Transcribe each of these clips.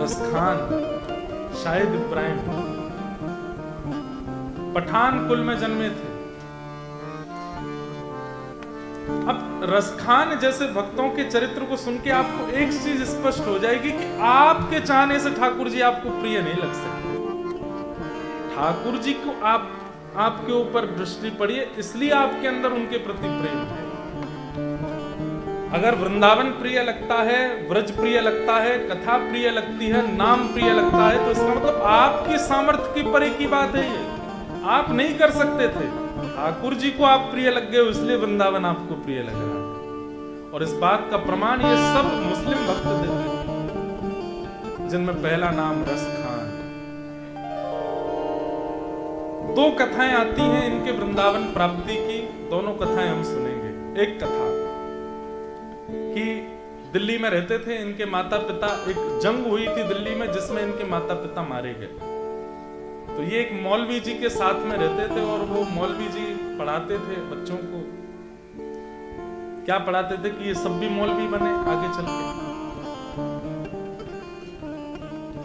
रसखान शाहिद इब्राहिम पठान कुल में जन्मे थे। अब रसखान जैसे भक्तों के चरित्र को सुन के आपको एक चीज स्पष्ट हो जाएगी कि आपके चाहने से ठाकुर जी आपको प्रिय नहीं लग सकते। ठाकुर जी को आपके ऊपर दृष्टि पड़ी है, इसलिए आपके अंदर उनके प्रति प्रेम है। अगर वृंदावन प्रिय लगता है, व्रज प्रिय लगता है, कथा प्रिय लगती है, नाम प्रिय लगता है, तो इसका मतलब आपकी सामर्थ्य की परे की बात है। ये आप नहीं कर सकते थे, ठाकुर जी को आप प्रिय लग गए, इसलिए वृंदावन आपको प्रिय लग रहा है। और इस बात का प्रमाण ये सब मुस्लिम भक्त देते हैं, जिनमें पहला नाम रसखान। दो कथाएं आती हैं इनके वृंदावन प्राप्ति की, दोनों कथाएं हम सुनेंगे। एक कथा कि दिल्ली में रहते थे इनके माता पिता, एक जंग हुई थी दिल्ली में जिसमें इनके माता पिता मारे गए। तो ये एक मौलवी जी के साथ में रहते थे और वो मौलवी जी पढ़ाते थे बच्चों को। क्या पढ़ाते थे कि ये सब भी मौलवी बने आगे चल के।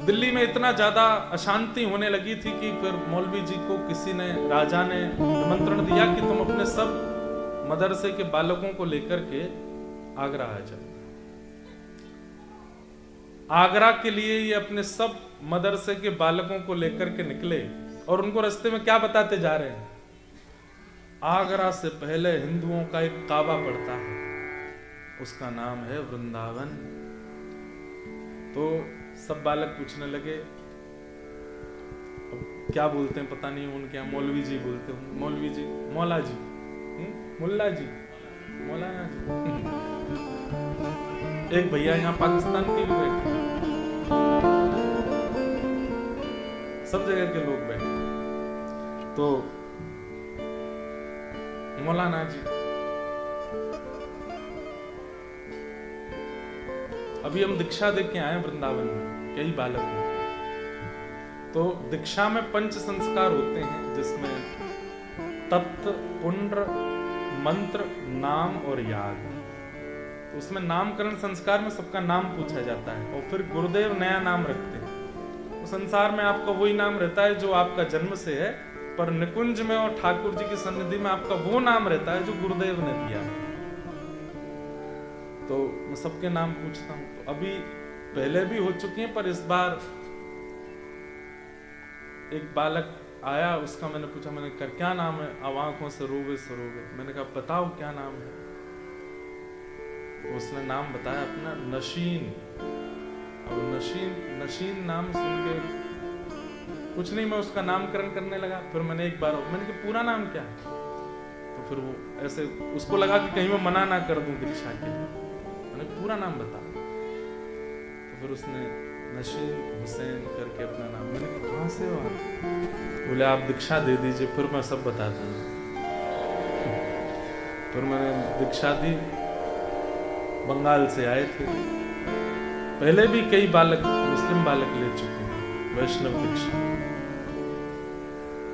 दिल्ली में इतना ज्यादा अशांति होने लगी थी कि फिर मौलवी जी को किसी ने, राजा ने निमंत्रण दिया कि तुम अपने सब मदरसे के बालकों को लेकर के आगरा आ जाओ। आगरा के लिए ये अपने सब मदरसे के बालकों को लेकर के निकले और उनको रास्ते में क्या बताते जा रहे हैं? आगरा से पहले हिंदुओं का एक काबा पड़ता है, उसका नाम है वृंदावन। तो सब बालक पूछने लगे, अब क्या बोलते हैं पता नहीं, उनके यहाँ मौलवी जी बोलते हैं, मौलवी जी, मौला जी, मुल्ला जी, मौलाना जी। एक भैया यहाँ पाकिस्तान के भी बैठे, सब जगह के लोग बैठे, तो मौलाना जी। अभी हम दीक्षा दे के आए वृंदावन में, कई बालक हैं। तो दीक्षा में पंच संस्कार होते हैं, जिसमें तत्व, पुण्य, मंत्र, नाम और याग। तो उसमें नामकरण संस्कार में सबका नाम पूछा जाता है और फिर गुरुदेव नया नाम रखते हैं। तो संसार में आपका वही नाम रहता है जो आपका जन्म से है, पर निकुंज में और ठाकुर जी की सन्निधि में आपका वो नाम रहता है जो गुरुदेव ने दिया है। तो मैं सबके नाम पूछता हूँ। तो अभी पहले भी हो चुकी हैं, पर इस बार एक बालक आया, उसका मैंने पूछा, मैंने कहा क्या नाम है? अब आंखों से रोवे सरोवे। मैंने कहा बताओ क्या नाम है? तो उसने नाम बताया अपना, नशीन। अब नशीन नाम सुन के कुछ नहीं, मैं उसका नामकरण करने लगा। फिर मैंने एक बार मैंने कहा पूरा नाम क्या है? तो फिर वो ऐसे उसको लगा कि कहीं मैं मना ना कर दूं दीक्षा के लिए। मैंने पूरा नाम बता, तो फिर उसने नशीन हुसैन करके अपना नाम। मैंने कहा कहाँ से हो आप? बोले आप दीक्षा दे दीजिए, फिर मैं सब बता दूंगा। फिर मैंने दीक्षा दी। बंगाल से आए थे, पहले भी कई बालक, मुस्लिम बालक ले चुके हैं वैष्णव दीक्षा।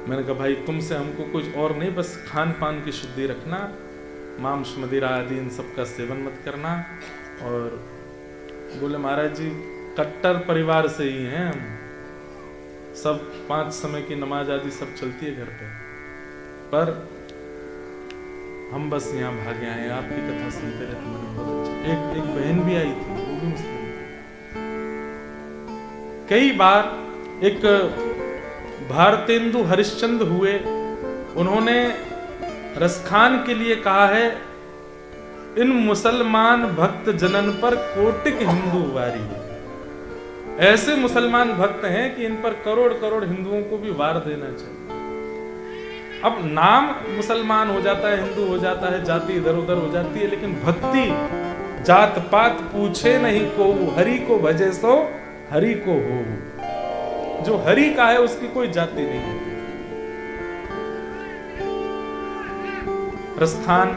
मैंने कहा भाई तुमसे हमको कुछ और नहीं, बस खान पान की शुद्धि रखना, मांस मदिरा आदि इन सब का सेवन मत करना। और बोले महाराज जी कट्टर परिवार से ही हैं हम, सब 5 समय की नमाज आदि सब चलती है घर पे, पर हम बस यहाँ भागे आए, आपकी कथा सुनते रहते, मैंने बहुत अच्छा। एक बहन भी आई थी, वो भी मुस्लिम थी। कई बार एक भारतेंदु हरिश्चंद्र हुए, उन्होंने रसखान के लिए कहा है, इन मुसलमान भक्त जनन पर कोटिक हिंदू वारी है। ऐसे मुसलमान भक्त हैं कि इन पर करोड़ करोड़ हिंदुओं को भी वार देना चाहिए। अब नाम मुसलमान हो जाता है, हिंदू हो जाता है, जाति इधर उधर हो जाती है, लेकिन भक्ति जात पात पूछे नहीं को, हरि को भजे सो हरि को हो। जो हरि का है उसकी कोई जाति नहीं है। रसखान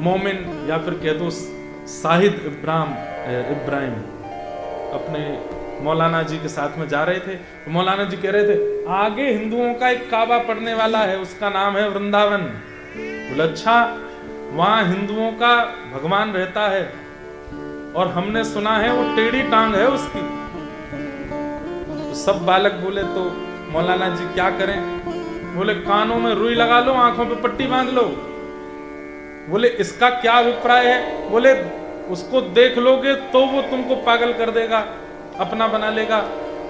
मोमिन या फिर कह दो शाहिद इब्राहिम अपने मौलाना जी के साथ में जा रहे थे। तो मौलाना जी कह रहे थे आगे हिंदुओं का एक काबा पड़ने वाला है, उसका नाम है वृंदावन। बोले अच्छा, वहां हिंदुओं का भगवान रहता है और हमने सुना है वो टेढ़ी टांग है उसकी। तो सब बालक बोले तो मौलाना जी क्या करें? बोले कानों में रुई लगा लो, आंखों पे पट्टी बांध लो। बोले इसका क्या अभिप्राय है? बोले उसको देख लोगे तो वो तुमको पागल कर देगा, अपना बना लेगा,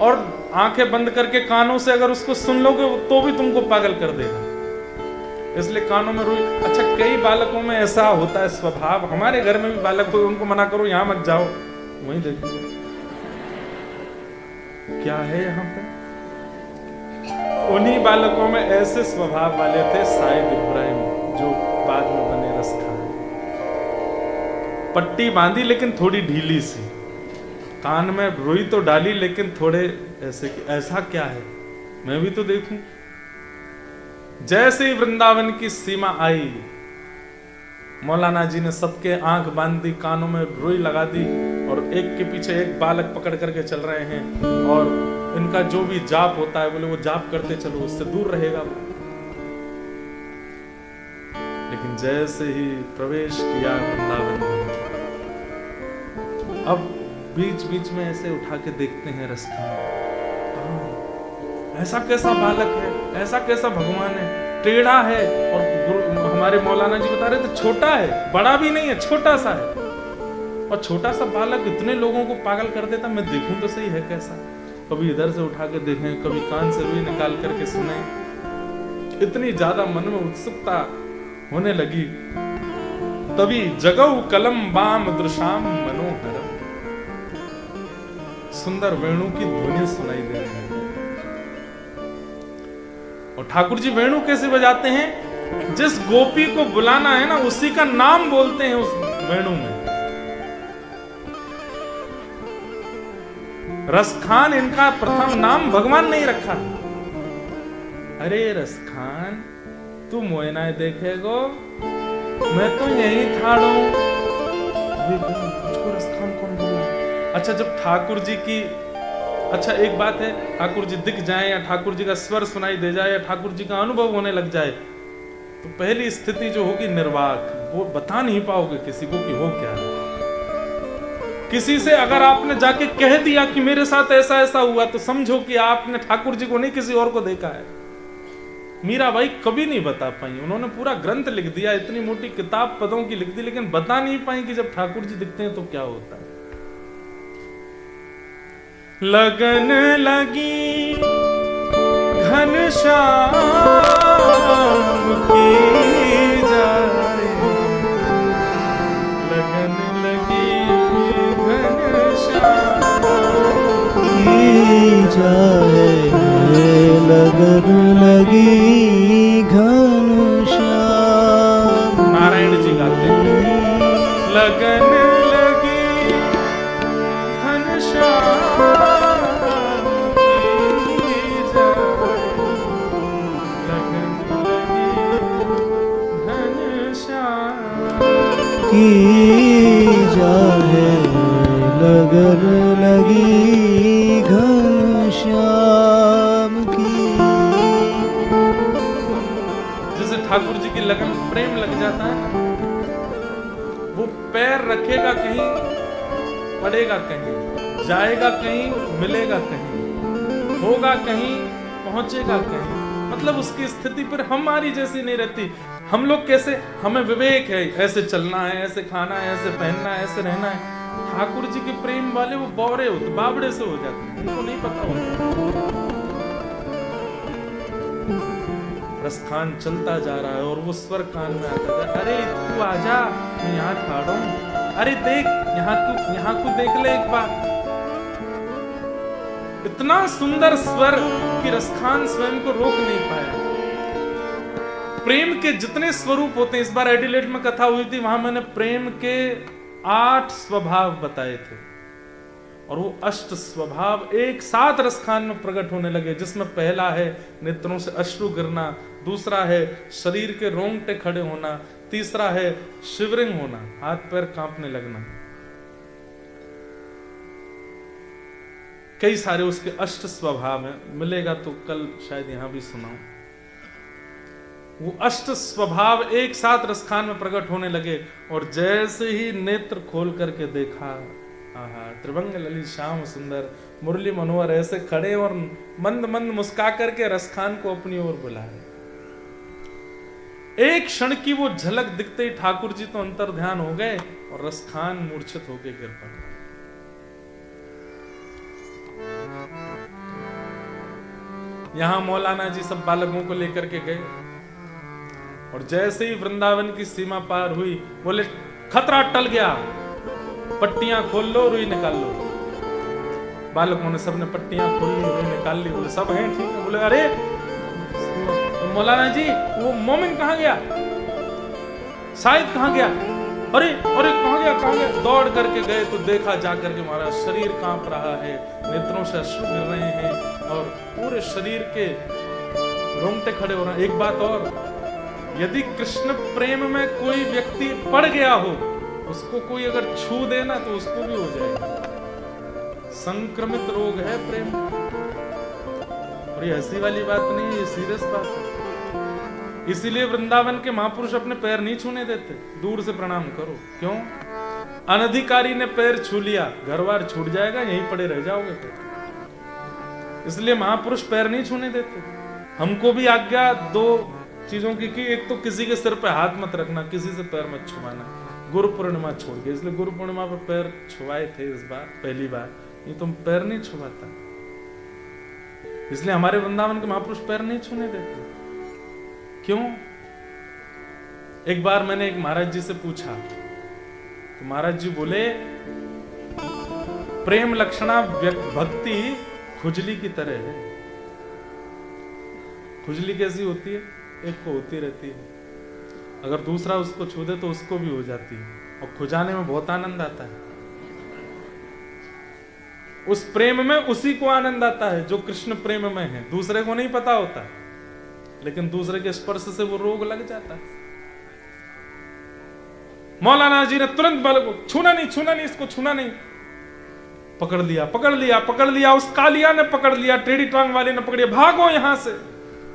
और आंखें बंद करके कानों से अगर उसको सुन लोगे तो भी तुमको पागल कर देगा, इसलिए कानों में रुई। अच्छा, कई बालकों में ऐसा होता है स्वभाव, हमारे घर में भी बालक हो, उनको मना करो यहां मत जाओ, वहीं देखो क्या है यहाँ पे। उन्हीं बालकों में ऐसे स्वभाव वाले थे साइद इब्राहिम, जो बाद में बने रसखान। पट्टी बांधी लेकिन थोड़ी ढीली सी, कान में रुई तो डाली लेकिन थोड़े ऐसे कि ऐसा क्या है, मैं भी तो देखूं। जैसे ही वृंदावन की सीमा आई, मौलाना जी ने सबके आंख बांध दी, कानों में रुई लगा दी, और एक के पीछे एक बालक पकड़ करके चल रहे हैं, और इनका जो भी जाप होता है बोले वो जाप करते चलो, उससे दूर रहेगा वो। लेकिन जैसे ही प्रवेश किया वृंदावन में, अब बीच बीच में ऐसे उठा के देखते हैं रसखान, ऐसा कैसा बालक है, ऐसा कैसा भगवान है, टेढ़ा है। और हमारे मौलाना जी बता रहे थे छोटा है, बड़ा भी नहीं है, छोटा सा है, और छोटा सा बालक इतने लोगों को पागल कर देता, मैं देखूं तो सही है कैसा। कभी इधर से उठा के देखें, कभी कान से रुई निकाल करके सुने। इतनी ज्यादा मन में उत्सुकता होने लगी, तभी जगौ कलम बाम दृशाम मनोहरम, सुंदर वेणु की ध्वनि सुनाई दे रही है। और ठाकुर जी वेणु कैसे बजाते हैं? जिस गोपी को बुलाना है ना, उसी का नाम बोलते हैं उस वेणु में। रसखान इनका प्रथम नाम भगवान नहीं रखा। अरे रसखान तू मोयना देखेगो, मैं तो यही ठाड़ो। मुझको रसखान कौन बोला? अच्छा, जब ठाकुर जी की, अच्छा एक बात है, ठाकुर जी दिख जाए या ठाकुर जी का स्वर सुनाई दे जाए या ठाकुर जी का अनुभव होने लग जाए, तो पहली स्थिति जो होगी निर्वाक, वो बता नहीं पाओगे किसी को कि हो क्या है। किसी से अगर आपने जाके कह दिया कि मेरे साथ ऐसा ऐसा हुआ, तो समझो कि आपने ठाकुर जी को नहीं किसी और को देखा है। मीराबाई कभी नहीं बता पाई, उन्होंने पूरा ग्रंथ लिख दिया, इतनी मोटी किताब पदों की लिख दी, लेकिन बता नहीं पाई कि जब ठाकुर जी दिखते हैं तो क्या होता है। लगन लगी घनश्याम की जाए, लगन लगी घनश्याम की जाए, लगन लगी घनश्याम। नारायण जी गाते हैं, लगन लगी घनश्याम की जाए, लगन लगी घनश्याम की। जैसे ठाकुर जी की लगन प्रेम लग जाता है ना, वो पैर रखेगा कहीं, पड़ेगा कहीं, जाएगा कहीं, मिलेगा कहीं, होगा कहीं, पहुंचेगा कहीं। मतलब उसकी स्थिति पर हमारी जैसी नहीं रहती। हम लोग कैसे, हमें विवेक है, ऐसे चलना है, ऐसे खाना है, ऐसे पहनना है, ऐसे रहना है। ठाकुर जी के प्रेम वाले वो बौरे होते, बाबड़े से हो जाते हैं, उनको नहीं पता होता। रसखान चलता जा रहा है और वो स्वर कान में आता है, अरे तू आजा, मैं यहाँ खड़ा हूं, अरे देख यहाँ को देख ले एक बार। इतना सुंदर स्वर कि रसखान स्वयं को रोक नहीं पाया। प्रेम के जितने स्वरूप होते हैं, इस बार एडिलेड में कथा हुई थी, वहां मैंने प्रेम के 8 स्वभाव बताए थे, और वो 8 स्वभाव एक साथ रसखान में प्रकट होने लगे, जिसमें पहला है नेत्रों से अश्रु गिरना, दूसरा है शरीर के रोंगटे खड़े होना, तीसरा है शिवरिंग होना, हाथ पैर कांपने लगना। कई सारे उसके 8 स्वभाव हैं, मिलेगा तो कल शायद यहां भी सुनाऊं। वो 8 स्वभाव एक साथ रसखान में प्रकट होने लगे, और जैसे ही नेत्र खोल करके देखा, हाँ, त्रिभंग ललित श्याम सुंदर मुरली मनोहर ऐसे खड़े और मंद मंद मुस्का करके रसखान को अपनी ओर बुलाए। एक क्षण की वो झलक दिखते ही ठाकुर जी तो अंतर ध्यान हो गए और रसखान मूर्छित होकर गिर पड़ा। यहां मौलाना जी सब बालकों को लेकर के गए और जैसे ही वृंदावन की सीमा पार हुई बोले खतरा टल गया, पट्टियां खोल लो, रुई निकाल लो। बालकों ने सबने पट्टियां खोल ली, रुई निकाल ली। बोले सब हैं ठीक है। बोले अरे मौलाना जी वो मोमिन कहाँ गया, शायद कहाँ गया, अरे अरे कहाँ गया। दौड़ करके गए तो देखा जाकर के हमारा शरीर कांप रहा है, नेत्रों से अश्रु गिर रहे हैं और पूरे शरीर के रोंगटे खड़े हो रहे हैं। एक बात और, यदि कृष्ण प्रेम में कोई व्यक्ति पड़ गया हो, उसको कोई अगर छू देना तो उसको भी हो जाएगा। संक्रमित रोग है प्रेम। और ये हंसी वाली बात नहीं है, ये सीरियस बात है। इसीलिए वृंदावन के महापुरुष अपने पैर नहीं छूने देते, दूर से प्रणाम करो। क्यों? अनधिकारी ने पैर छू लिया, घर बार छूट जाएगा, यहीं पड़े रह जाओगे फिर। इसलिए महापुरुष पैर नहीं छूने देते। हमको भी आज्ञा दो चीजों की कि एक तो किसी के सिर पे हाथ मत रखना, किसी से पैर मत छुपाना। गुरु पूर्णिमा छोड़ के, इसलिए गुरु पूर्णिमा पर पैर छुआए थे इस बार, पहली बार। ये तुम पैर नहीं छुपाता, इसलिए हमारे वृंदावन के महापुरुष पैर नहीं छूने देते। क्यों? एक बार मैंने एक महाराज जी से पूछा तो महाराज जी बोले प्रेम लक्षणा भक्ति खुजली की तरह है। खुजली कैसी होती है? एक को होती रहती है, अगर दूसरा उसको छू दे तो उसको भी हो जाती है, और खुजाने में बहुत आनंद आता है। उस प्रेम में उसी को आनंद आता है जो कृष्ण प्रेम में है, दूसरे को नहीं पता होता, लेकिन दूसरे के स्पर्श से वो रोग लग जाता है। मौलाना जी ने तुरंत बालक को छूना नहीं, इसको छूना नहीं। पकड़ लिया, उस कालिया ने पकड़ लिया, टेढ़ी टांग वाले ने पकड़ लिया, भागो यहां से।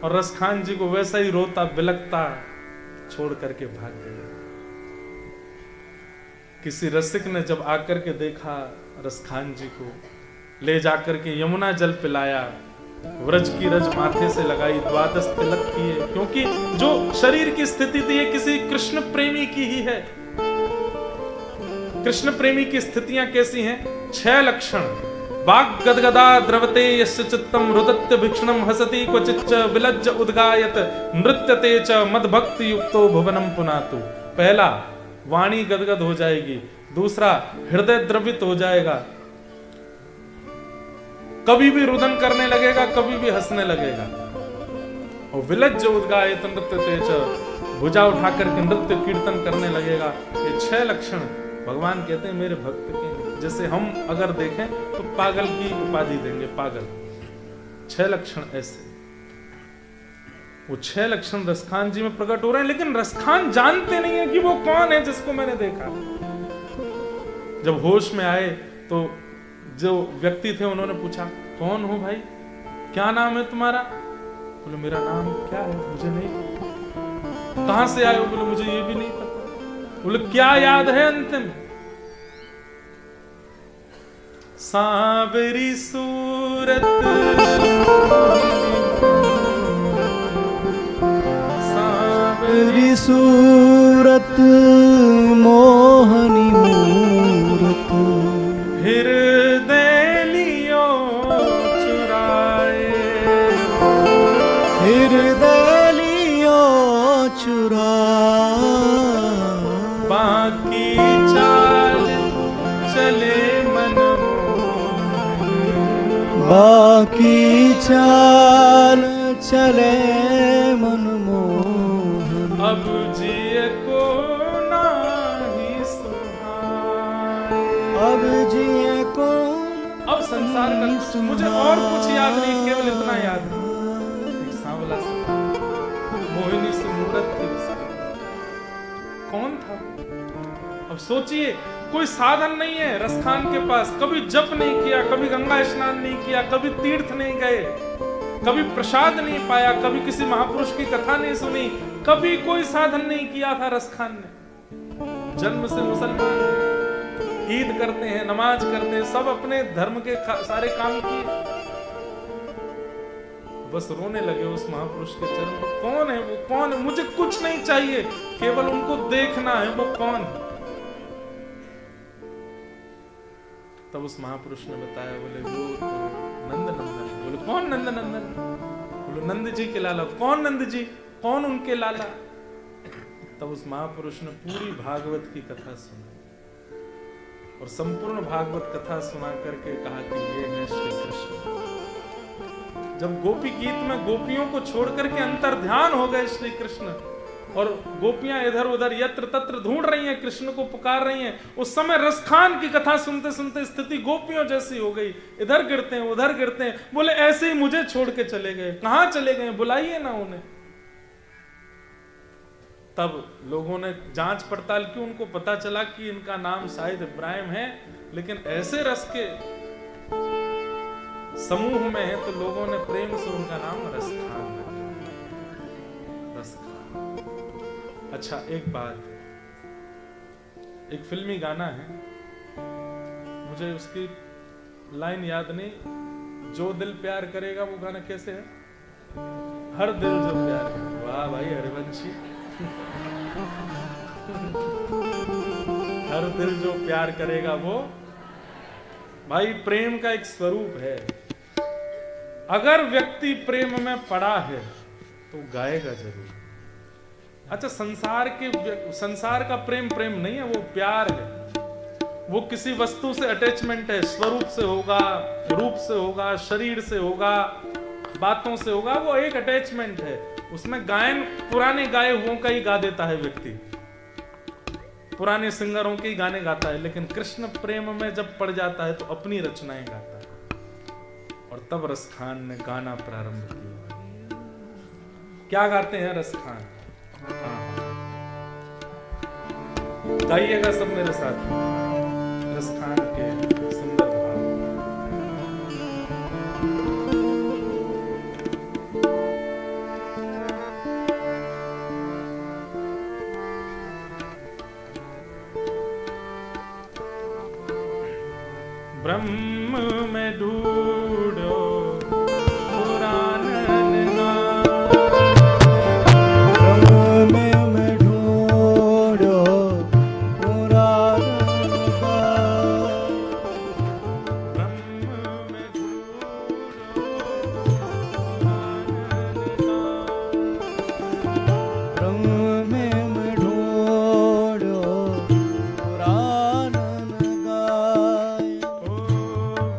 और रसखान जी को वैसा ही रोता बिलकता छोड़ करके भाग गया। किसी रसिक ने जब आकर के देखा रसखान जी को, ले जाकर के यमुना जल पिलाया, व्रज की रज माथे से लगाई, द्वादश तिलक किए, क्योंकि जो शरीर की स्थिति थी ये किसी कृष्ण प्रेमी की ही है। कृष्ण प्रेमी की स्थितियां कैसी हैं? 6 लक्षण। वाक् गदगदा द्रवते यस्य चित्तम रुदत्य भिक्षणम हसति क्वचिच्च विलज्ज उद्गायत नृत्यते च मदभक्ति युक्तो भुवनम पुनातु। पहला, वाणी गदगद हो जाएगी। दूसरा, हृदय द्रवित हो जाएगा, कभी भी रुदन करने लगेगा, कभी भी हंसने लगेगा। और विलज्ज उद्गायत नृत्यते च, भुजा उठाकर के नृत्य कीर्तन करने लगेगा। ये 6 लक्षण भगवान कहते हैं मेरे भक्त के। जैसे हम अगर देखें तो पागल की उपाधि देंगे, पागल। 6 लक्षण ऐसे, वो 6 लक्षण रसखान जी में प्रकट हो रहे हैं, लेकिन रसखान जानते नहीं है कि वो कौन है जिसको मैंने देखा। जब होश में आए तो जो व्यक्ति थे उन्होंने पूछा कौन हो भाई, क्या नाम है तुम्हारा? बोले मेरा नाम क्या है, मुझे नहीं। कहां से आए हो? बोले मुझे ये भी नहीं पता। बोले क्या याद है अंतिम? सांवरी सूरत, सांवरी सूरत, मोहनी मूरत, हृदय लियो चुराए, हृदय लियो चुराए, बाकी चाल चले मन, बाकी चाल चले मनमोहन, अब जिए को नाही सुहाए, अब जिए को अब संसार का मुझे और कुछ याद नहीं, केवल इतना याद है। एक सांवला सा मोहिनी से मूरत थी उसकी। कौन था? अब सोचिए, कोई साधन नहीं है रसखान के पास, कभी जप नहीं किया, कभी गंगा स्नान नहीं किया, कभी तीर्थ नहीं गए, कभी प्रसाद नहीं पाया, कभी किसी महापुरुष की कथा नहीं सुनी, कभी कोई साधन नहीं किया था रसखान ने। जन्म से मुसलमान, ईद करते हैं, नमाज करते हैं, सब अपने धर्म के सारे काम किए, बस रोने लगे उस महापुरुष के चरण पर। कौन है वो, कौन है, मुझे कुछ नहीं चाहिए, केवल उनको देखना है, वो कौन है। तब उस महापुरुष ने बताया, बोले वो तो नंद नंदन। बोले कौन नंद नंदन? बोले नंद जी के लाला। कौन नंद जी, कौन उनके लाला? तब उस महापुरुष ने पूरी भागवत की कथा सुनी और संपूर्ण भागवत कथा सुना करके कहा कि ये है श्री कृष्ण। जब गोपी गीत में गोपियों को छोड़ करके अंतर ध्यान हो गए श्री कृष्ण, और गोपियां इधर उधर यत्र तत्र ढूंढ रही हैं, कृष्ण को पुकार रही हैं, उस समय रसखान की कथा सुनते सुनते स्थिति गोपियों जैसी हो गई, इधर गिरते हैं उधर गिरते हैं। बोले ऐसे ही मुझे छोड़ के चले गए, कहां चले गए, बुलाइए ना उन्हें। तब लोगों ने जांच पड़ताल की, उनको पता चला कि इनका नाम शायद इब्राहिम है, लेकिन ऐसे रस के समूह में है तो लोगों ने प्रेम से उनका नाम रसखान रखा। रसखान। अच्छा एक बात, एक फिल्मी गाना है, मुझे उसकी लाइन याद नहीं, जो दिल प्यार करेगा, वो गाना कैसे है? हर दिल जो प्यार करेगा। वाह भाई हरिवंशी। हर दिल जो प्यार करेगा वो, भाई प्रेम का एक स्वरूप है। अगर व्यक्ति प्रेम में पड़ा है तो गाएगा जरूर। अच्छा संसार का प्रेम प्रेम नहीं है, वो प्यार है। वो किसी वस्तु से अटैचमेंट है, स्वरूप से होगा, रूप से होगा, शरीर से होगा, बातों से होगा, वो एक अटैचमेंट है। उसमें गायन पुराने गाए हुओं का ही गा देता है व्यक्ति, पुराने सिंगरों के ही गाने गाता है, लेकिन कृष्ण प्रेम में जब पड़ जाता है तो अपनी रचनाएं गाता है। और तब रसखान ने गाना प्रारंभ किया। क्या गाते हैं रसखान? गाइएगा सब मेरे साथ रसखान के सुंदर भाव। ब्रह्म में ढूंढो पुराण ब्रह्म में ढूंढो पुराण ब्रह्म में ढूंढो ब्रह्म में ढूंढो पुराण गाय। ओ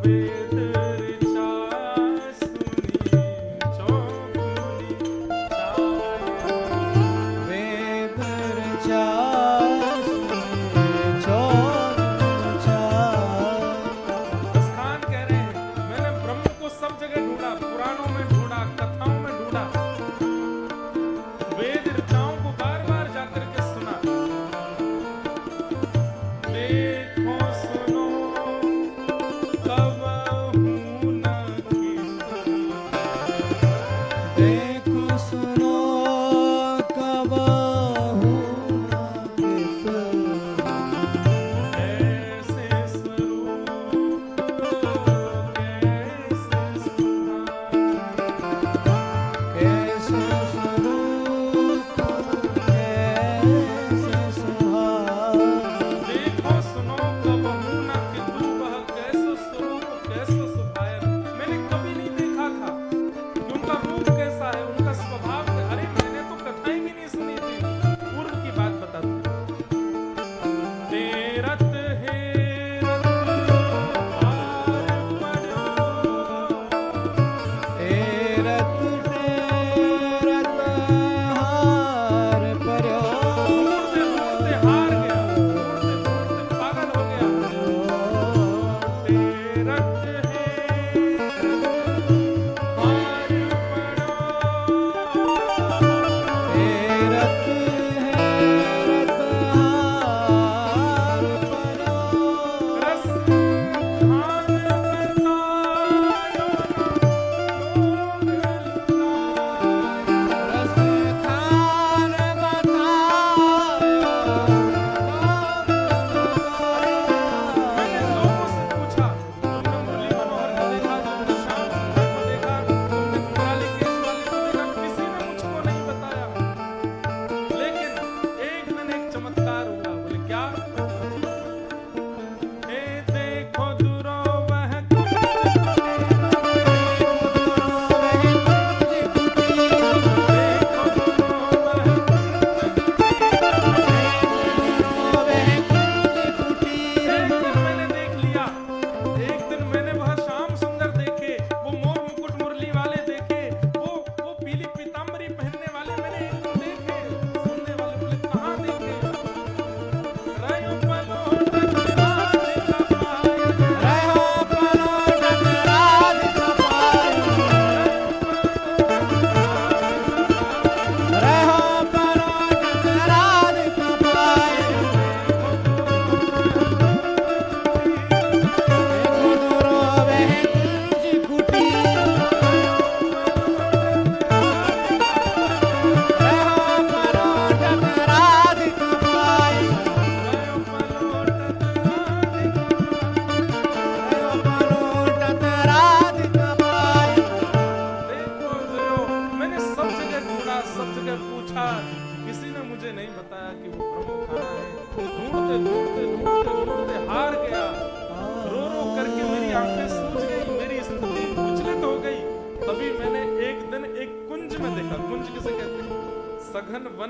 वेद ऋचा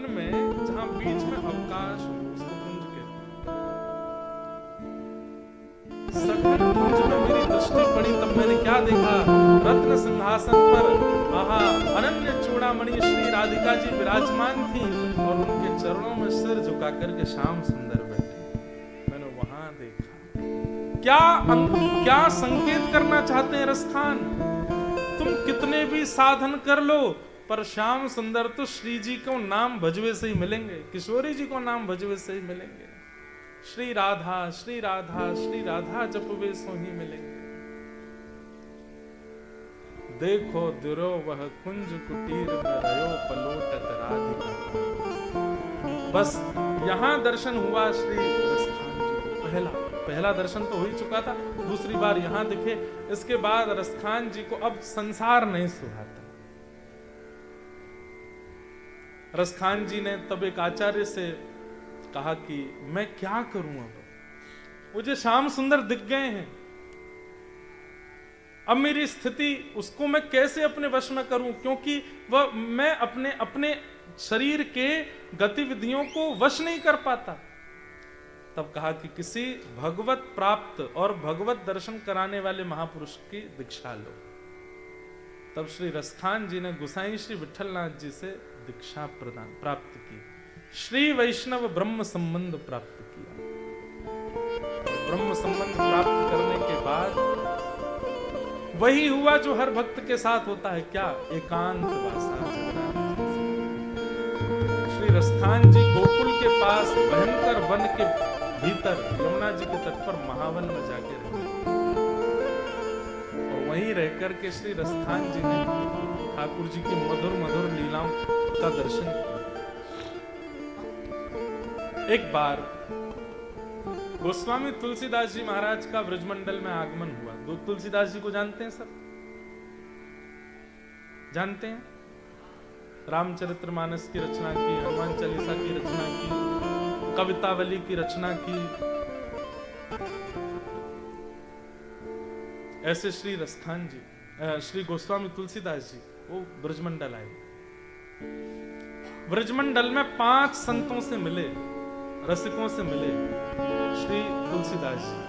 वन में जहां बीच में अवकाश हो उसको कुंज कहते हैं। सघन कुंज में मेरी दृष्टि पड़ी तब मैंने क्या देखा, रत्न सिंहासन पर आहा अनन्य चूड़ामणि श्री राधिका जी विराजमान थी और उनके चरणों में सिर झुका करके श्याम सुंदर बैठे। मैंने वहां देखा। क्या संकेत करना चाहते हैं रसखान? तुम कितने भी साधन कर लो पर श्याम सुंदर तो श्री जी को नाम भजवे से ही मिलेंगे, किशोरी जी को नाम भजवे से ही मिलेंगे। श्री राधा श्री राधा श्री राधा जपवे सो ही मिलेंगे। देखो दुरो वह कुंज कुटीर में रयो पलोटत राधिका। बस यहां दर्शन हुआ श्री रसखान जी को। पहला दर्शन तो हो ही चुका था, दूसरी बार यहां दिखे। इसके बाद रसखान जी को अब संसार नहीं सुहाता। रसखान जी ने तब एक आचार्य से कहा कि मैं क्या करूं, अब मुझे श्याम सुंदर दिख गए हैं, अब मेरी स्थिति उसको मैं कैसे अपने वश में करूं, क्योंकि वह मैं अपने शरीर के गतिविधियों को वश नहीं कर पाता। तब कहा कि किसी भगवत प्राप्त और भगवत दर्शन कराने वाले महापुरुष की दीक्षा लो। तब श्री रसखान जी ने गोसाई श्री विठलनाथ जी से दीक्षा प्राप्त की, श्री वैष्णव ब्रह्म संबंध प्राप्त किया। ब्रह्म संबंध प्राप्त करने के बाद वही हुआ जो हर भक्त के साथ होता है, क्या? एकांत वासा। श्री रसखान जी गोकुल के पास भयंकर वन के भीतर यमुना जी के तट पर महावन में जाके रहे और वहीं रहकर के श्री रसखान जी ने ठाकुर जी की मधुर मधुर लीलाओं का दर्शन किया। एक बार गोस्वामी तुलसीदास जी महाराज का ब्रजमंडल में आगमन हुआ। दो तुलसीदास जी को जानते हैं सब? जानते हैं? रामचरितमानस की रचना की, हनुमान चालीसा की रचना की, कवितावली की रचना की। ऐसे श्री रसखान जी, श्री गोस्वामी तुलसीदास जी वो ब्रजमंडल आए। ब्रजमंडल में 5 संतों से मिले, रसिकों से मिले श्री तुलसीदास जी।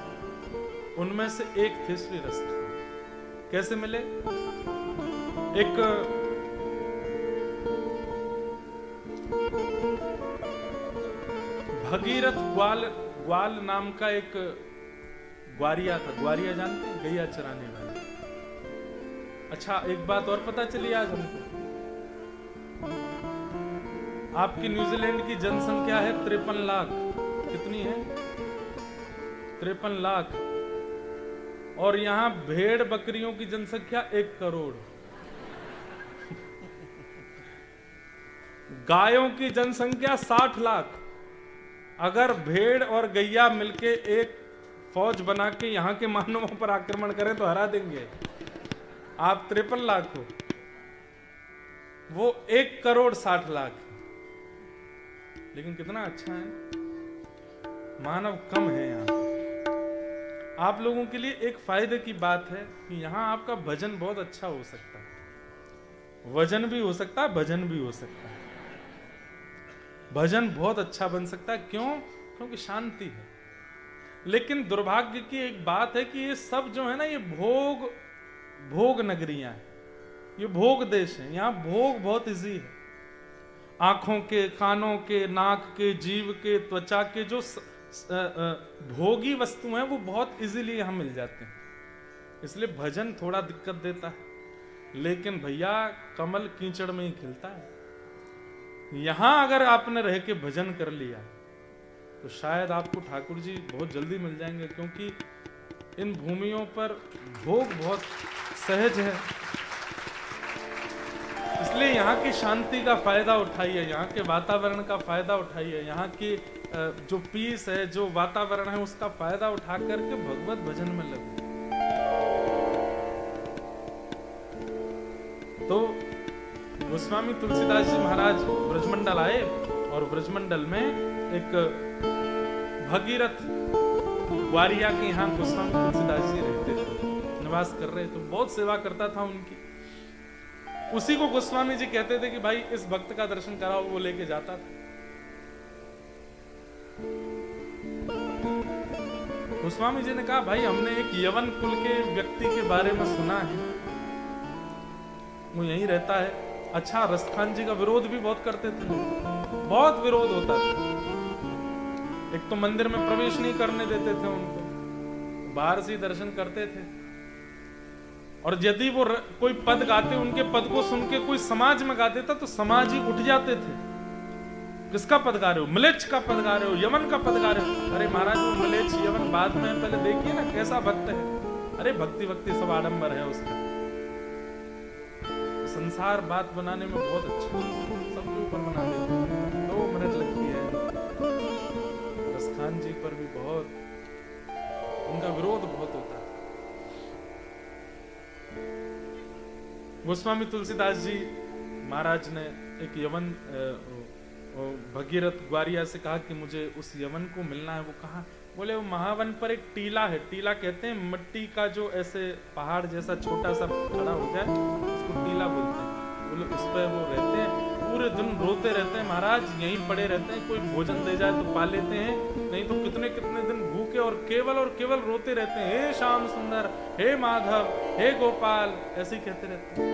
उनमें से एक थे श्री रसखान। कैसे मिले? एक भगीरथ ग्वाल नाम का एक ग्वारिया था। ग्वारिया जानते हैं? गैया चराने वाला। अच्छा, एक बात और पता चली आज हमको। आपकी न्यूजीलैंड की जनसंख्या है 53 लाख। कितनी है? 53 लाख। और यहां भेड़ बकरियों की जनसंख्या 1 करोड़। गायों की जनसंख्या 60 लाख। अगर भेड़ और गैया मिलके एक फौज बना के यहां के मानवों पर आक्रमण करें तो हरा देंगे। आप 53 लाख हो, वो 1 करोड़ 60 लाख। लेकिन कितना अच्छा है, मानव कम है यहाँ। आप लोगों के लिए एक फायदे की बात है कि यहाँ आपका भजन बहुत अच्छा हो सकता है। वजन भी हो सकता है, भजन भी हो सकता है। भजन बहुत अच्छा बन सकता है। क्यों? क्योंकि शांति है। लेकिन दुर्भाग्य की एक बात है कि ये सब जो है ना, ये भोग नगरियां हैं, ये भोग देश है। यहाँ भोग बहुत इजी है। आंखों के, कानों के, नाक के, जीव के, त्वचा के जो भोगी वस्तु हैं वो बहुत इजीली यहाँ मिल जाते हैं। इसलिए भजन थोड़ा दिक्कत देता है। लेकिन भैया कमल कीचड़ में ही खिलता है। यहां अगर आपने रह के भजन कर लिया तो शायद आपको ठाकुर जी बहुत जल्दी मिल जाएंगे, क्योंकि इन भूमियों पर भोग बहुत सहज है। इसलिए यहाँ की शांति का फायदा उठाइए, यहाँ के वातावरण का फायदा उठाइए, यहाँ की जो पीस है, जो वातावरण है, उसका फायदा उठा करके भगवत भजन में लगो। तो गोस्वामी तुलसीदास जी महाराज ब्रजमंडल आए और ब्रजमंडल में एक भगीरथ ग्वारिया के यहाँ गोस्वामी तुलसीदास जी रहते थे, निवास कर रहे थे। बहुत सेवा करता था उनकी। उसी को गोस्वामी जी कहते थे कि भाई इस भक्त का दर्शन कराओ, वो लेके जाता था। गोस्वामी जी ने कहा भाई हमने एक यवन कुल के व्यक्ति के बारे में सुना है, वो यहीं रहता है। अच्छा, रसखान जी का विरोध भी बहुत करते थे, बहुत विरोध होता था। एक तो मंदिर में प्रवेश नहीं करने देते थे उनको, बाहर से ही दर्शन करते थे। और यदि वो कोई पद गाते, उनके पद को सुन के कोई समाज में गा देता तो समाज ही उठ जाते थे। किसका पद गा रहे हो? म्लेच्छ का पद गा रहे हो, यवन का पद गा रहे हो। अरे महाराज वो म्लेच्छ यवन बाद में, पहले देखिए ना कैसा भक्त है। अरे भक्ति भक्ति सब आडंबर है उसका। संसार बात बनाने में बहुत अच्छा, सबके ऊपर बना देते हैं, 2 मिनट लगती है। रसखान जी पर भी बहुत उनका विरोध बहुत होता है। गोस्वामी तुलसीदास जी महाराज ने एक यवन भगीरथ ग्वारिया से कहा कि मुझे उस यवन को मिलना है। वो कहा? बोले वो महावन पर एक टीला है। टीला कहते हैं मिट्टी का जो ऐसे पहाड़ जैसा छोटा सा खड़ा हो जाए, उसको टीला बोलते हैं। बोले उस पर वो रहते हैं, पूरे दिन रोते रहते हैं महाराज, यहीं पड़े रहते हैं। कोई भोजन दे जाए तो पा लेते हैं, नहीं तो कितने कितने दिन भूखे और केवल रोते रहते हैं। हे श्याम सुंदर, हे माधव, हे गोपाल, ऐसे ही कहते रहते हैं।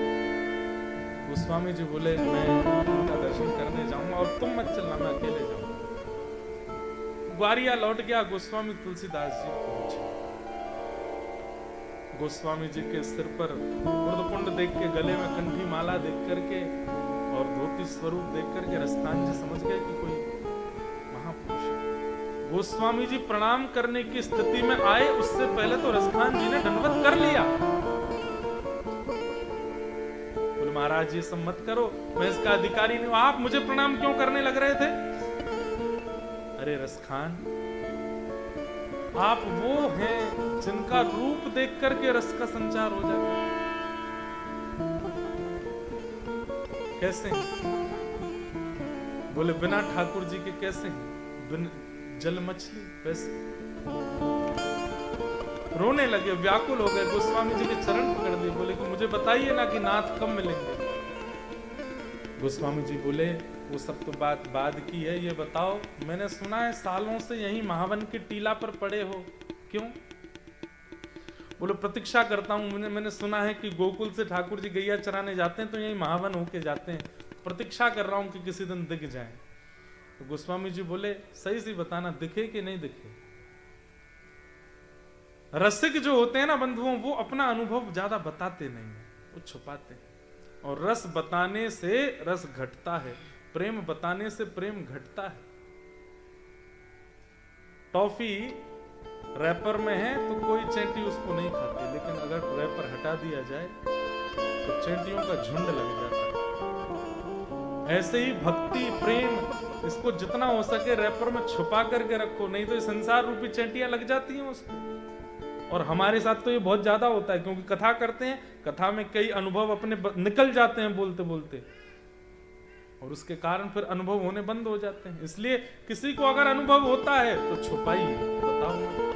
गोस्वामी जी बोले मैं उनका दर्शन करने जाऊंगा और तुम मत चलना, मैं अकेले जाऊंगा। ग्वारिया लौट गया, गोस्वामी तुलसीदास जी पहुंचे। गोस्वामी जी के सिर पर उर्दपुंड देख के, गले में कंठी माला देख करके और धोती स्वरूप देख करके रसखान जी समझ गए कि कोई महापुरुष है। गोस्वामी जी प्रणाम करने की स्थिति में आए, उससे पहले तो रसखान जी ने दंडवत कर लिया। बोले महाराज ये सब मत करो, मैं इसका अधिकारी नहीं हूं, आप मुझे प्रणाम क्यों करने लग रहे थे? अरे रसखान, आप वो हैं जिनका रूप देख करके रस का संचार हो जाता है। कैसे हैं? बोले बिना ठाकुर जी के कैसे हैं? बिन जल मछली वैसे। रोने लगे, व्याकुल हो गए, गोस्वामी जी के चरण पकड़ दिए। बोले कि मुझे बताइए ना कि नाथ कब मिलेंगे। गोस्वामी जी बोले वो सब तो बात बाद की है, ये बताओ मैंने सुना है सालों से यहीं महावन के टीला पर पड़े हो, क्यों? बोले प्रतीक्षा करता हूं, मैंने सुना है कि गोकुल से ठाकुर जी गैया चराने जाते हैं तो यहीं महावन होके जाते हैं, प्रतीक्षा कर रहा हूं कि किसी दिन दिख जाए। तो गोस्वामी जी बोले सही सी बताना, दिखे कि नहीं दिखे? रसिक जो होते हैं ना बंधुओं, वो अपना अनुभव ज्यादा बताते नहीं, वो छुपाते हैं। और रस बताने से रस घटता है, प्रेम बताने से प्रेम घटता है। टॉफी रैपर में है तो कोई चेंटी उसको नहीं खाती, लेकिन अगर रैपर हटा दिया जाए तो चेंटियों का झुंड लग जाता है। ऐसे ही भक्ति प्रेम, इसको जितना हो सके रैपर में छुपा करके रखो, नहीं तो ये संसार रूपी चेंटियां लग जाती हैं उसको। और हमारे साथ तो ये बहुत ज्यादा होता है, क्योंकि कथा करते हैं, कथा में कई अनुभव अपने निकल जाते हैं बोलते बोलते, और उसके कारण फिर अनुभव होने बंद हो जाते हैं। इसलिए किसी को अगर अनुभव होता है तो छुपाइए, बताओ।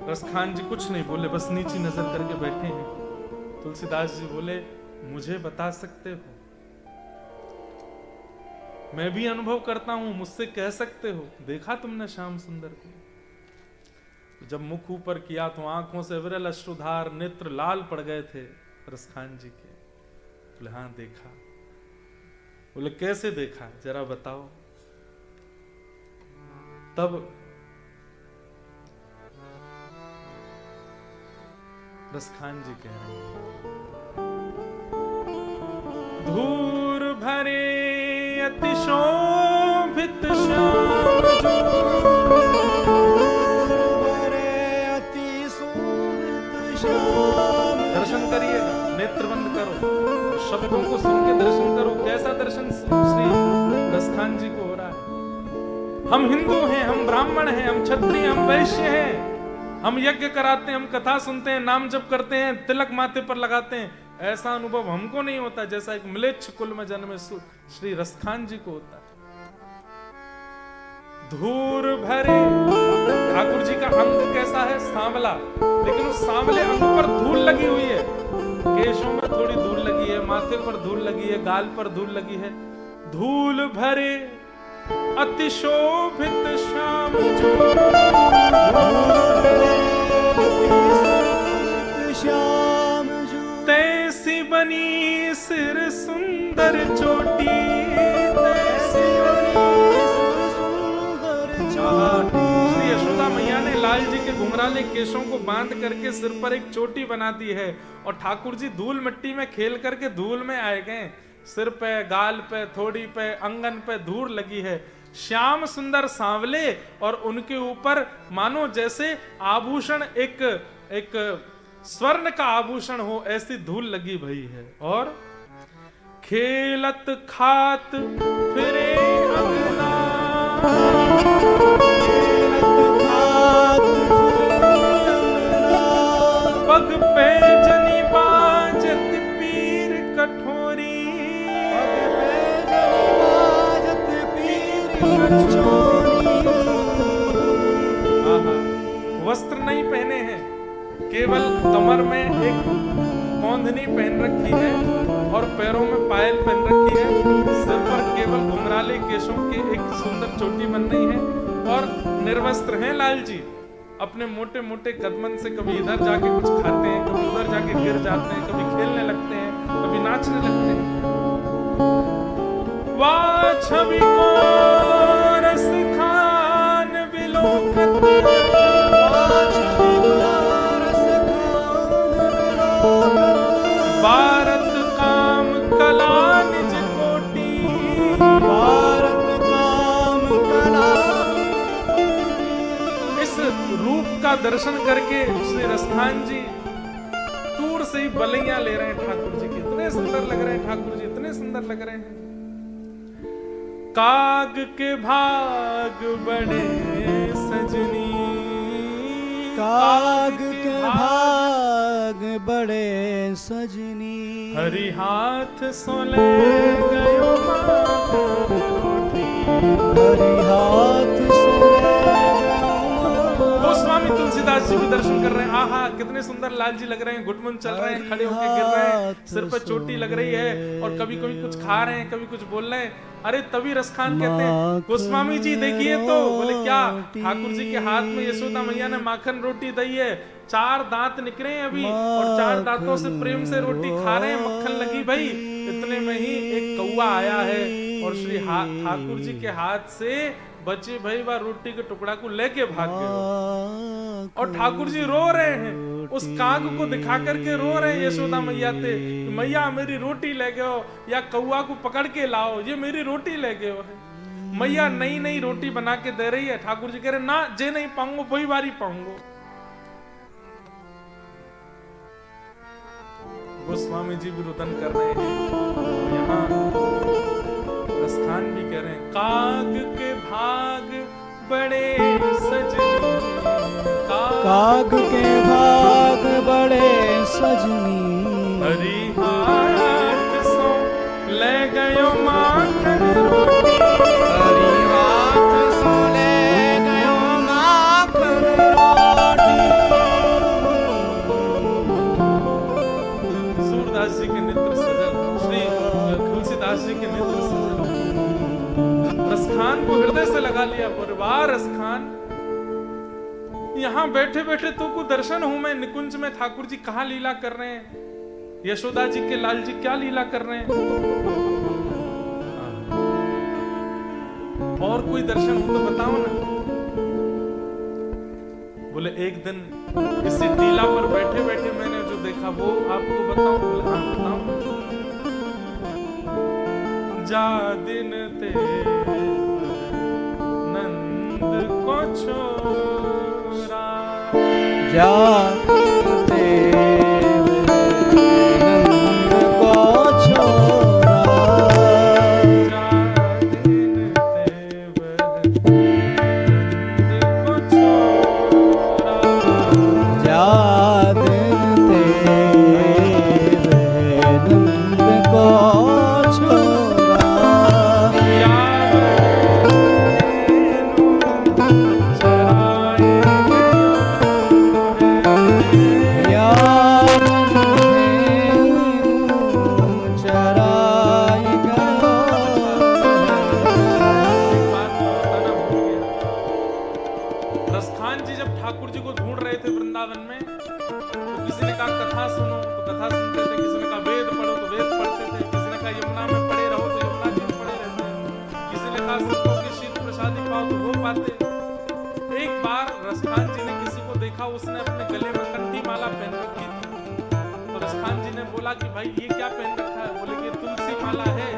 रसखान जी कुछ नहीं बोले, बस नीची नजर करके बैठे हैं। तुलसीदास जी बोले मुझे बता सकते हो? मैं भी अनुभव करता हूं, मुझसे कह सकते हो? देखा तुमने श्याम सुंदर को? जब मुख ऊपर किया तो आंखों से विरल अश्रुधार, नेत्र लाल पड़ गए थे रसखान जी के। बोले हाँ देखा। बोले कैसे देखा, जरा बताओ। तब रसखान जी कह रहे हैं, धूर भरे अति शोभित श्याम दर्शन करिएगा, नेत्र बंद करो, शब्दों को सुन के दर्शन करो। कैसा दर्शन श्री रसखान जी को हो रहा है? हम हिंदू हैं, हम ब्राह्मण हैं, हम क्षत्रिय, हम वैश्य हैं, हम यज्ञ कराते हैं, हम कथा सुनते हैं, नाम जप करते हैं, तिलक माथे पर लगाते हैं। ऐसा अनुभव हमको नहीं होता जैसा एक म्लेच्छ कुल में जन्मे श्री रसखान जी को होता है। धूर भरे, ठाकुर जी का अंग कैसा है? सांवला, लेकिन उस सांवले अंग पर धूल लगी हुई है। केशों में थोड़ी धूल लगी है, माथे पर धूल लगी है, गाल पर धूल लगी है। धूल भरे अति शोभित श्याम जो, श्याम जो, तैसी बनी सिर सुंदर चोटी, तैसी श्री यशोदा मैया ने लाल जी के घुंघराले केशों को बांध करके सिर पर एक चोटी बना दी है और ठाकुर जी धूल मिट्टी में खेल करके धूल में आए गए। सिर पे, गाल पे, थोड़ी पे, अंगन पे धूल लगी है। श्याम सुंदर सांवले और उनके ऊपर मानो जैसे आभूषण एक स्वर्ण का आभूषण हो, ऐसी धूल लगी भई है। और खेलत खात फिरे अंगना, पग पे जनी बाजत पीर कठोरी, वस्त्र नहीं पहने हैं, केवल कमर में एक कौंधनी पहन रखी है और पैरों में पायल पहन रखी है। सिर पर केवल घुंघराले केशों के एक सुंदर चोटी बन रही है और निर्वस्त्र हैं लाल जी। अपने मोटे मोटे कदमन से कभी इधर जाके कुछ खाते हैं, कभी उधर जाके गिर जाते हैं, कभी खेलने लगते हैं, कभी नाचने लगते हैं। वाह छवि को रस खान विलोकत, भारत काम कला निज कोटि, भारत काम कला। इस रूप का दर्शन करके श्री रसखान जी दूर से ही बलैया ले रहे हैं ठाकुर जी की। इतने सुंदर लग रहे हैं ठाकुर जी, इतने सुंदर लग रहे हैं। काग के भाग बड़े सजनी, काग के भाग बड़े सजनी, हरि हाथ सोले गयो हरि हाथ सोले। गोस्वामी तुलसीदास जी भी दर्शन कर रहे हैं। आहा कितने सुंदर लाल जी लग रहे हैं, घुटमुन चल रहे हैं, खड़े होके गिर रहे हैं, सिर पर चोटी लग रही है और कभी कभी कुछ खा रहे हैं, कभी कुछ बोल रहे हैं। अरे तभी रसखान कहते हैं गोस्वामी जी देखिए तो, बोले क्या? ठाकुर जी के हाथ में यशोदा मैया ने माखन रोटी दी है, 4 दांत निकले हैं अभी और 4 दांतों से प्रेम से रोटी खा रहे हैं, मक्खन लगी भाई। इतने में ही एक कौवा आया है और श्री ठाकुर जी के हाथ से बचे भाई वह रोटी के टुकड़ा को लेके भाग गए और ठाकुर जी रो रहे हैं। उस काग को दिखा करके रो रहे हैं यशोदा मैया से, मैया मेरी रोटी ले गयो, या कौआ को पकड़ के लाओ, ये मेरी रोटी ले गयो है। मैया नई नई रोटी बना के दे रही है। ठाकुर जी कह रहे ना, जे नहीं पाऊंगो वही बारी पाऊंगो। गोस्वामी जी भी रुदन कर रहे हैं। यहाँ रसखान भी कह रहे हैं काग के भाग बड़े सजनी, काग के भाग बड़े सजनी, हरि हाथ सो ले गयो माखन रोटी, हरि हाथ सो ले गयो माखन रोटी। सूरदास जी के नेत्र सजल, श्री तुलसीदास जी के नेत्र सजल। रसखान को हृदय से लगा लिया। परिवार रसखान, यहाँ बैठे बैठे तो को दर्शन हूं मैं निकुंज में। ठाकुर जी कहाँ लीला कर रहे हैं, यशोदा जी के लाल जी क्या लीला कर रहे हैं। और कोई दर्शन हो तो बताओ ना। बोले एक दिन इसी टीला पर बैठे बैठे मैंने जो देखा वो आपको बताऊं। बोले हाँ बताओ। जा दिन ते नंद को छोरा, जा नंद को छोरा, जा दिन तेवर नंद को छोरा, जा दिन तेरे नंद को छोरा। तो किसी ने कहा कथा सुनो तो कथा सुनते थे, किसी ने कहा वेद पढ़ो तो वेद पढ़ते थे, किसी ने कहा यमुना में पड़े रहो तो यमुना जी में पड़े रहते हैं, किसी ने कहा संतों की शील प्रसादी पाओ तो वो पाते। एक बार रसखान जी ने किसी को देखा, उसने अपने गले में कंठी माला पहन रखी थी। तो रसखान जी ने बोला कि भाई ये क्या पहन रखा है? बोले कि तुलसी माला है,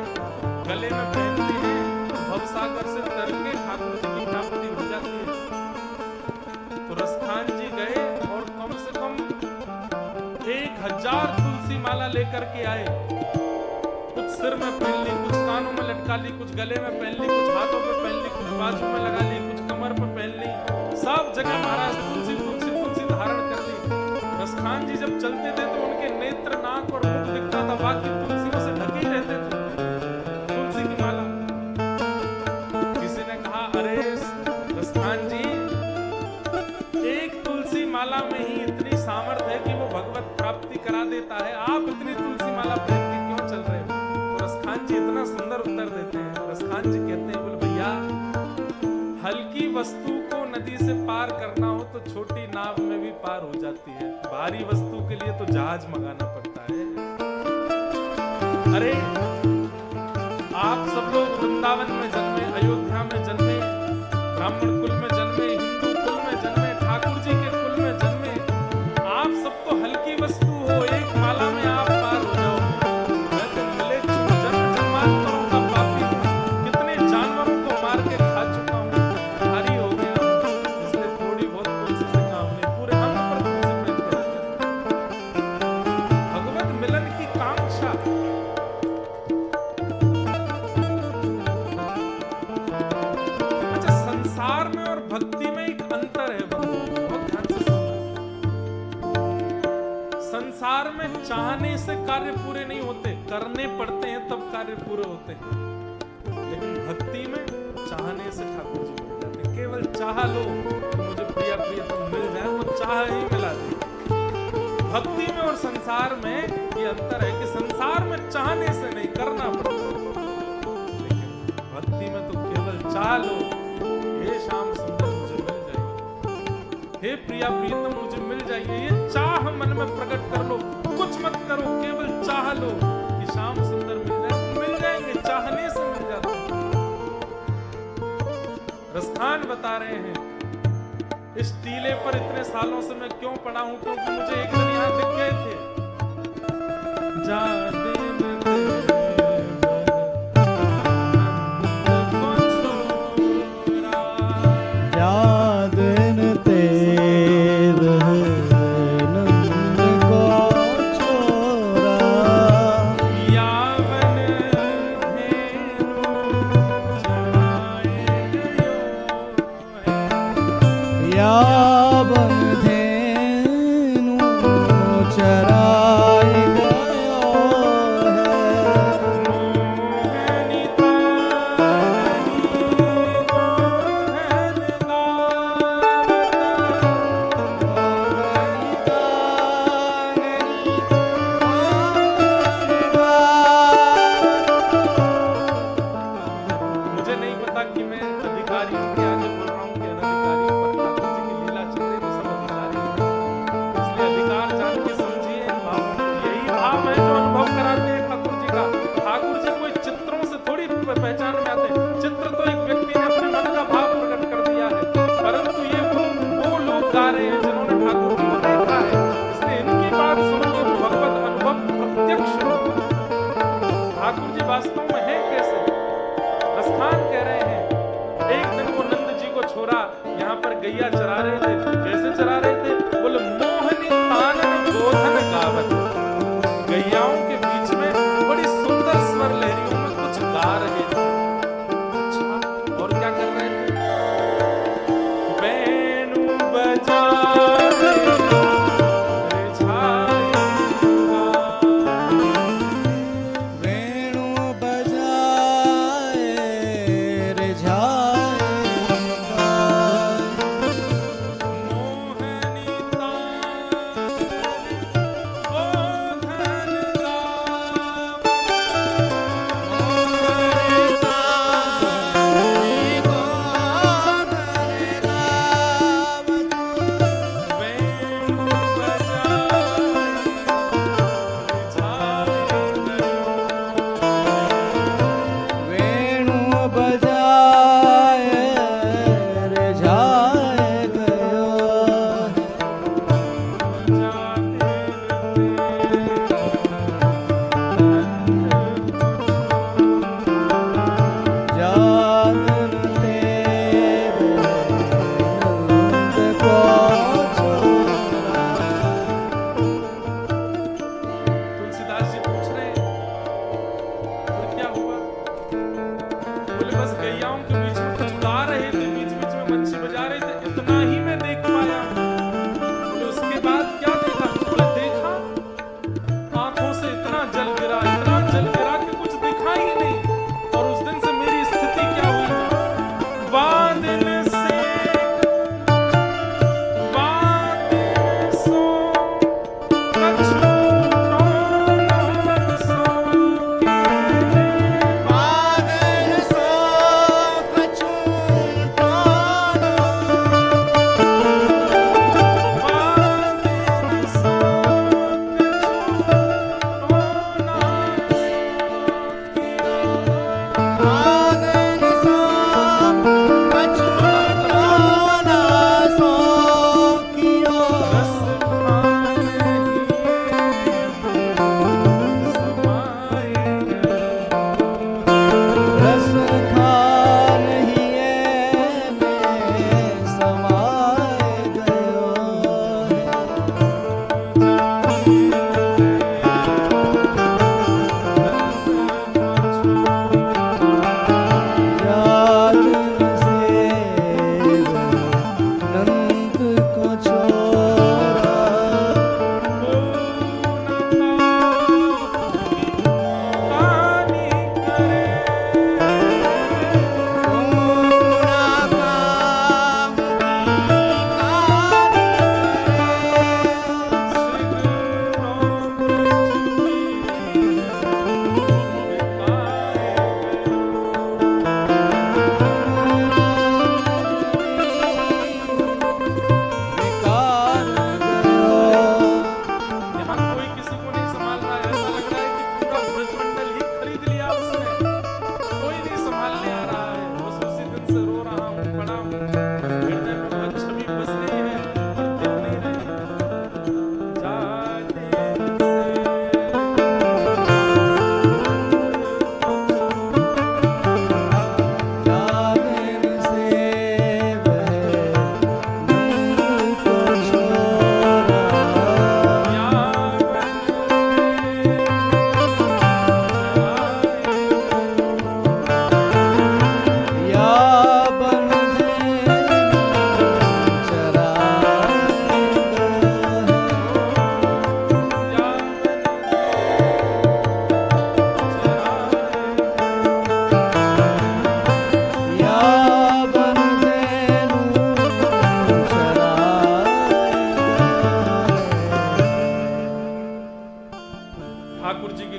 गले में पहनते हैं, भवसागर से तर के ठाकुर जी की प्राप्ति हो जाती है। तो रसखान जी गए और कम से कम 1000 तुलसी माला लेकर के आए। कुछ सिर में पहन ली, कुछ कानों में लटका ली, कुछ गले में पहन ली, कुछ हाथों में पहन ली, कुछ बाजू में लगा ली, कुछ कमर पर पहन ली। सब जगह महाराज तुलसी तुलसी तुलसी धारण कर ली। रसखान जी जब चलते थे तो उनके नेत्र, नाक और मुख दिखता था, बाकी तुलसियों से ढके ही रहते थे, तुलसी की माला। किसी ने कहा अरे रसखान जी, एक तुलसी माला में ही इतनी सामर्थ्य है कि वो भगवत प्राप्ति करा देता है, आप इतनी तुलसी माला पहन के क्यों चल रहे हो? तो रसखान जी इतना सुंदर उत्तर देते हैं। रसखान जी कहते हैं, बोले भैया, हल्की वस्तु को नदी से पार करना हो तो छोटी नाव में भी पार हो जाती है, भारी वस्तु के लिए तो जहाज मंगाना पड़ता है। अरे आप सब लोग वृंदावन में जन्मे, अयोध्या में जन्मे, ब्राह्मण कुल में जन्मे, हिंदू कुल में जन्मे, ठाकुर जी के कुल में जन्मे, आप सब तो हल्की वस्तु हो, एक माला में आप पार हो जाओगे। मैं तो मिले जन्म जन्मांतरों का पापी हूं, कितने जानवरों को मार के खा चुका हूं, भारी हो गया हूं, इसलिए थोड़ी बहुत तुलसी से काम नहीं, पूरे हम पर तुलसी पहन के रखे। भगवत मिलन की कांक्षा। अच्छा, संसार में और भक्ति में एक अंतर है बंधु, बहुत ध्यान से सुनना। संसार में चाहने से कार्य पूरे नहीं होते, करने पड़ते हैं तब कार्य पूरे होते हैं। लेकिन भक्ति में चाहने से ठाकुर जी मिल जाते हैं। केवल चाह लो तो मुझे प्रिया प्रियतम मिल जाए, वो चाह ही मिला दे। भक्ति में और संसार में ये अंतर है कि संसार में चाहने से नहीं, करना पड़ता है, लेकिन भक्ति में तो केवल चाह लो, हे श्याम सुंदर मुझे मिल जाएगी, हे प्रिया प्रियतम मुझे मिल जाएगी, ये चाह मन में प्रकट कर लो, कुछ मत करो, केवल चाह लो कि श्याम सुंदर मिल जाएंगे, चाहने से मिल जाते हैं। रसखान बता रहे हैं, इस टीले पर इतने सालों से मैं क्यों पड़ा हूं, क्योंकि मुझे एक दिन यहाँ दिख गए थे। जा दिन चराए गयो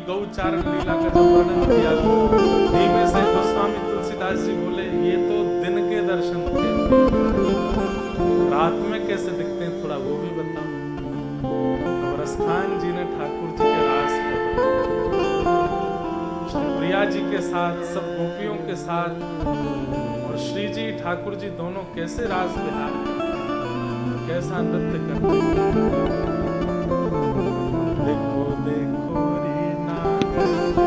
गौचारण लीला का जो वर्णन किया, धीमे से गोस्वामी तुलसीदास जी बोले ये तो दिन के दर्शन थे, रात में कैसे दिखते हैं थोड़ा वो भी बताओ। और रसखान जी ने ठाकुर जी के रास प्रिया जी के साथ, सब गोपियों के साथ, और श्री जी ठाकुर जी दोनों कैसे रास विहार, कैसा नृत्य करते। देखो देखो रे देखो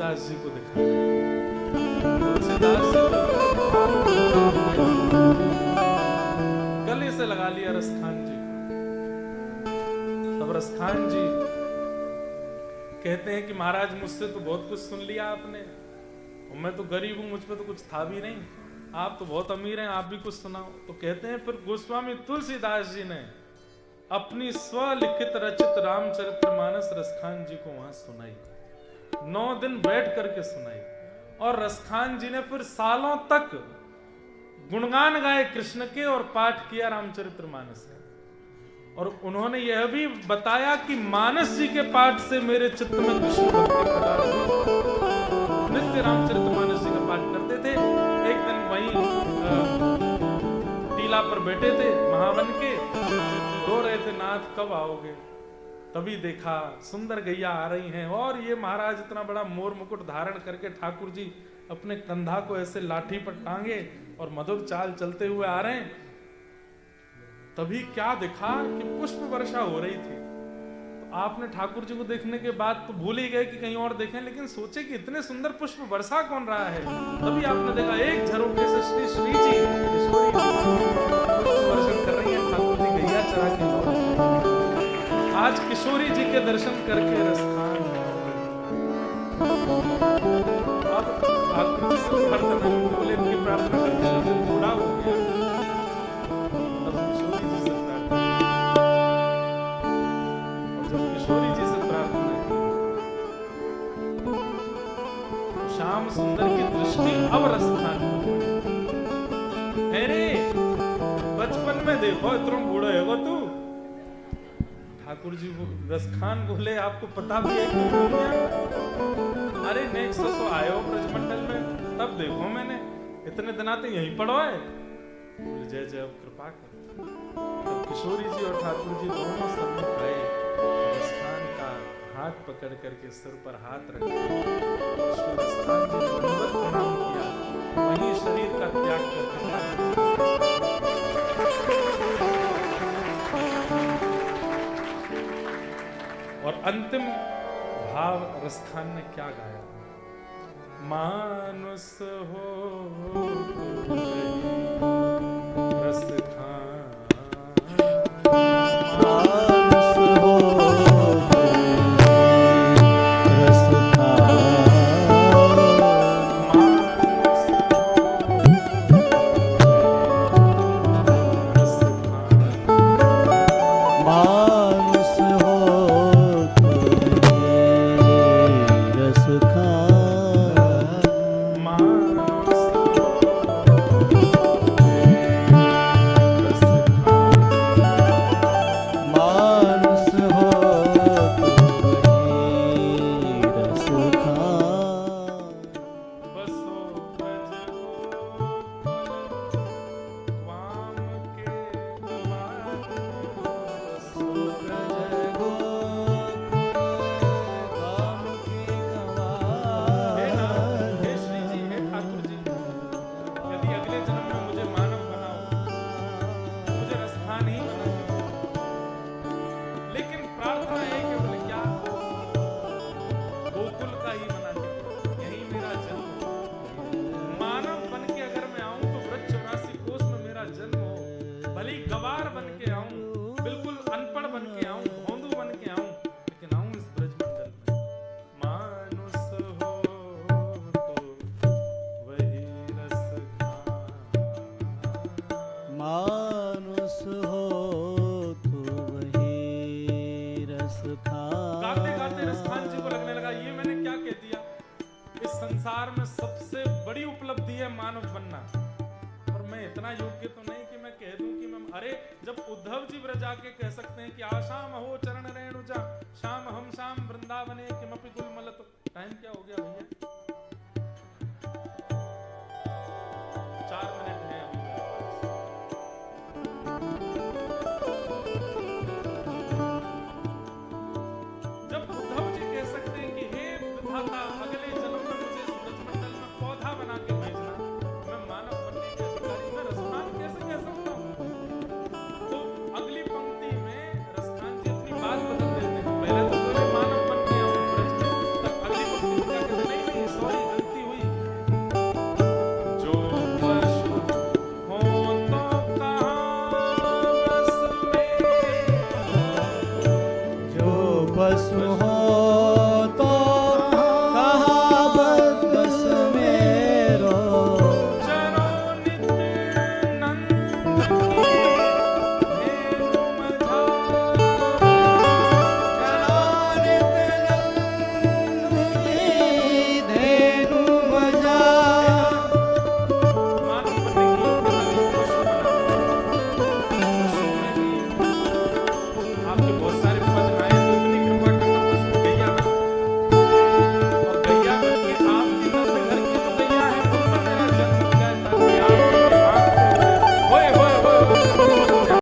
तुलसीदास जी को दिखा। तुलसीदास जी गले से लगा लिया रसखान जी। तब रसखान जी कहते हैं कि महाराज मुझसे तो बहुत कुछ सुन लिया आपने, और मैं तो गरीब हूं, मुझ पे तो कुछ था भी नहीं, आप तो बहुत अमीर हैं, आप भी कुछ सुनाओ। तो कहते हैं फिर गोस्वामी तुलसीदास जी ने अपनी स्वलिखित रचित रामचरितमानस रसखान जी को वहां सुनाई, 9 दिन बैठ करके सुनाई। और रसखान जी ने फिर सालों तक गुणगान गाए कृष्ण के और पाठ किया रामचरितमानस का। और उन्होंने यह भी बताया कि मानस जी के पाठ से मेरे चित्त में कृष्ण भक्ति प्रकट हुई। नित्य रामचरितमानस जी का पाठ करते थे। एक दिन वहीं टीला पर बैठे थे महावन के, रो रहे थे, नाथ कब आओगे। तभी देखा सुंदर गैया आ रही हैं, और ये महाराज इतना बड़ा मोर मुकुट धारण करके ठाकुर जी अपने कंधा को ऐसे लाठी पर टांगे और मधुर चाल चलते हुए आ रहे हैं। तभी क्या देखा कि पुष्प वर्षा हो रही थी। तो आपने ठाकुर जी को देखने के बाद तो भूल ही गए कि कहीं और देखें, लेकिन सोचे कि इतने सुंदर पुष्प वर्षा कौन रहा है। तभी आपने देखा एक झरोखे से श्री श्री जी किशोरी पुष्प वर्षण कर रही है। ठाकुर जी गैया चरा के आज किशोरी जी के दर्शन करके रसखान। अब ठाकुर जी से प्रार्थना बोले, इनकी प्रार्थना करके बूढ़ा हो गया। श्याम सुंदर की दृष्टि अब रसखान अरे बचपन में देखो इतना बूढ़ा है तू। ठाकुर जी रसखान बोले, आपको पता भी है कि अरे नेक्स्ट तो आयो ब्रजमंडल में, तब देखो मैंने, इतने दिन आते यहीं पड़ो है। बोले जय जय अब कृपा करो। तब किशोरी जी और ठाकुर जी दोनों सम्मुख आए, रसखान का हाथ पकड़ करके सिर पर हाथ रख रसखान जी ने दंडवत प्रणाम किया, वहीं शरीर का त्याग करके। और अंतिम भाव रसखान ने क्या गाया, मानुस हो रसखान, मानुस हो गवार बन के आऊं, बिल्कुल अनपढ़ बन के आऊं, भोंदू बन के आऊं, लेकिन आऊं इस ब्रजमंडल में। मानुस हो तो वही रसखान, मानुस हो तो वही रसखान। गाते गाते रसखान जी को लगने लगा ये मैंने क्या कह दिया, इस संसार में सबसे बड़ी उपलब्धि है मानव बनना, और मैं इतना योग्य तो नहीं कि मैं कह दूं कि मैं, अरे जब उद्धव जी ब्रज आके कह सकते हैं कि आशाम हो चरण रेणुजा श्याम हम श्याम वृंदावने किमपि गुलमल, तो टाइम क्या हो गया भैया।